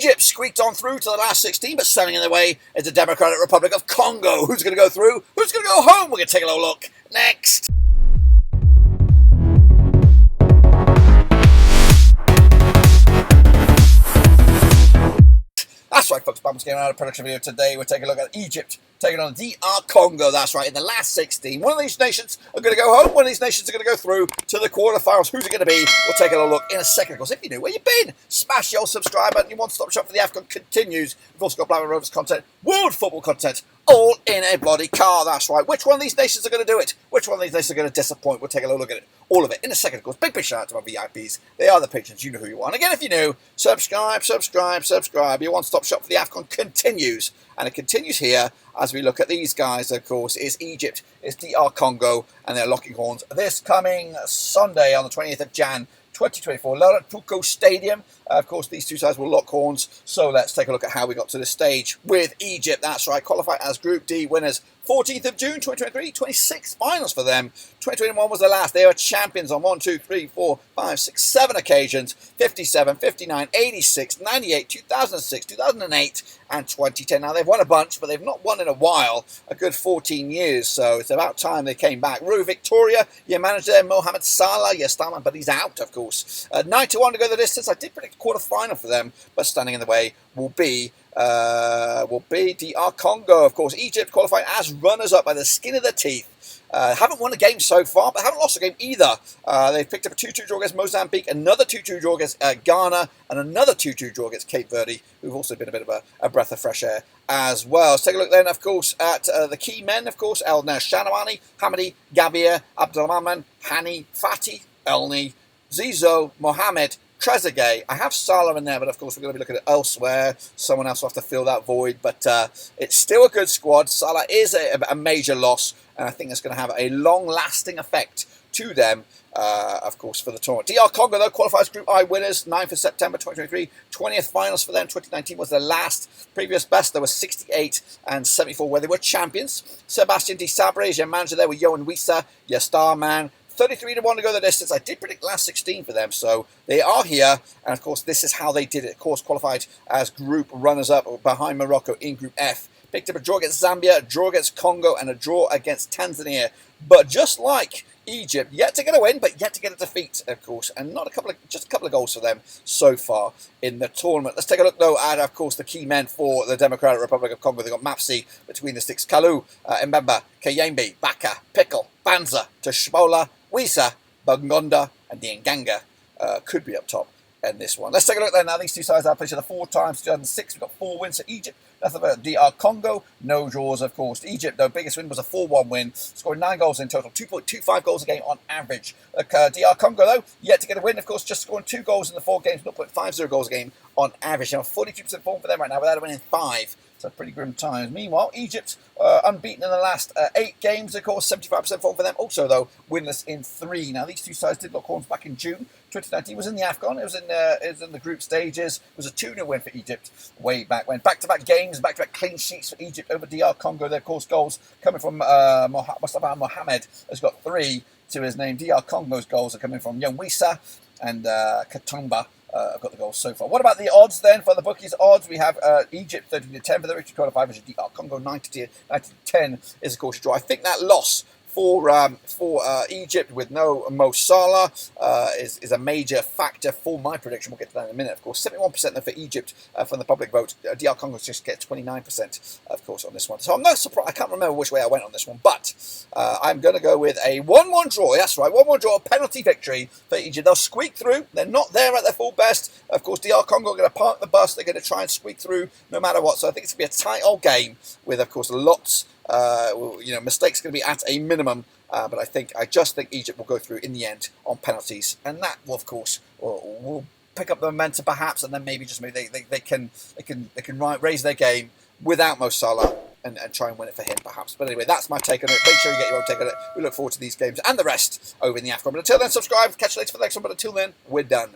Egypt squeaked on through to the last 16, but standing in their way is the Democratic Republic of Congo. Who's going to go through? Who's going to go home? We're going to take a little look next. That's right, folks. Bumps getting out of production video today. We're taking a look at Egypt taking on DR Congo. That's right, in the last 16. One of these nations are going to go home. One of these nations are going to go through to the quarterfinals. Who's it going to be? We'll take a little look in a second. Of course, if you knew where you've been, smash your subscribe button. Your one-stop shop for the AFCON continues. We've also got Blackburn Rovers content, world football content, all in a bloody car. That's right. Which one of these nations are going to do it? Which one of these nations are going to disappoint? We'll take a little look at it. All of it in a second. Of course, big shout out to my VIPs. They are the patrons. You know who you are. And again, if you're new, subscribe. Your one-stop shop for the AFCON continues. And it continues here as we look at these guys, of course. It's Egypt, it's DR Congo, and they're locking horns this coming Sunday on the 20th of Jan 2024. Laurent Foucault Stadium. Of course, these two sides will lock horns. So let's take a look at how we got to this stage with Egypt. That's right, qualified as Group D winners. 14th of June 2023, 26 finals for them. 2021 was the last. They were champions on 1, 2, 3, 4, 5, 6, 7 occasions. 57, 59, 86, 98, 2006, 2008, and 2010. Now, they've won a bunch, but they've not won in a while, a good 14 years. So it's about time they came back. Rue Victoria, your manager there, Mohamed Salah, your star man, but he's out, of course. 9 to 1 to go the distance. I did predict quarter-final for them, but standing in the way will be DR Congo, of course. Egypt qualified as runners-up by the skin of their teeth. Haven't won a game so far, but haven't lost a game either. They've picked up a 2-2 draw against Mozambique, another 2-2 draw against Ghana, and another 2-2 draw against Cape Verde, who've also been a bit of a breath of fresh air as well. Let's take a look then, of course, at the key men, of course. El Shanawani, Hamidi, Gabir, Abdulrahman, Hani, Fatih, Elni, Zizo, Mohamed, Trezeguet. I have Salah in there, but of course we're going to be looking at elsewhere. Someone else will have to fill that void, but it's still a good squad. Salah is a major loss, and I think it's going to have a long-lasting effect to them, of course, for the tournament. DR Congo, though, qualifies Group I winners, 9th of September 2023, 20th finals for them. 2019 was the last. Previous best, there was 68 and 74, where they were champions. Sebastian Desabre is your manager there with Yohan Wissa, your star man. 33 to 1 to go the distance. I did predict last 16 for them, so they are here. And of course, this is how they did it. Of course, qualified as group runners-up behind Morocco in Group F. Picked up a draw against Zambia, a draw against Congo, and a draw against Tanzania. But just like Egypt, yet to get a win, but yet to get a defeat, of course, and not just a couple of goals for them so far in the tournament. Let's take a look, though, at, of course, the key men for the Democratic Republic of Congo. They've got Mapsi between the sticks, Kalu, Mbemba, Kayembe, Baka, Pickle, Banza, Tashbola, Wisa, Bangonda, and Dienganga could be up top in this one. Let's take a look there now. These two sides have played each other 4 times. 2006, we've got 4 wins for Egypt. Nothing but DR Congo, no draws, of course. Egypt, though, biggest win was a 4-1 win, scoring 9 goals in total, 2.25 goals a game on average. DR Congo, though, yet to get a win, of course, just scoring 2 goals in the 4 games, 0.50 goals a game on average. Now, 42% form for them right now, without a win in 5. So pretty grim times. Meanwhile, Egypt unbeaten in the last 8 games, of course, 75% form for them. Also, though, winless in 3. Now, these two sides did lock horns back in June 2019. It was in the AFCON. It was in the group stages. It was a 2-0 win for Egypt way back when. Back-to-back games, back-to-back clean sheets for Egypt over DR Congo. Their, of course, goals coming from Mustafa Mohamed has got 3 to his name. DR Congo's goals are coming from Yohan Wissa and Katumba. I've got the goals so far. What about the odds then for the bookies? Odds, we have Egypt 13 to 10 for the Richard qualifier, versus DR Congo 90 to 10 is of course a draw. I think that loss for Egypt with no Mo Salah is a major factor for my prediction. We'll get to that in a minute, of course. 71% there for Egypt from the public vote. DR Congo just get 29%, of course, on this one. So I'm not surprised. I can't remember which way I went on this one, but I'm going to go with a 1-1 draw. That's right, 1-1 draw, a penalty victory for Egypt. They'll squeak through. They're not there at their full best. Of course, DR Congo are going to park the bus. They're going to try and squeak through no matter what. So I think it's going to be a tight old game with, of course, lots mistakes going to be at a minimum, but I just think Egypt will go through in the end on penalties, and that will, of course, will pick up the momentum perhaps, and then maybe they can raise their game without Mo Salah and try and win it for him perhaps. But anyway, that's my take on it. Make sure you get your own take on it. We look forward to these games and the rest over in the AFCON. But until then, subscribe. Catch you later for the next one. But until then, we're done.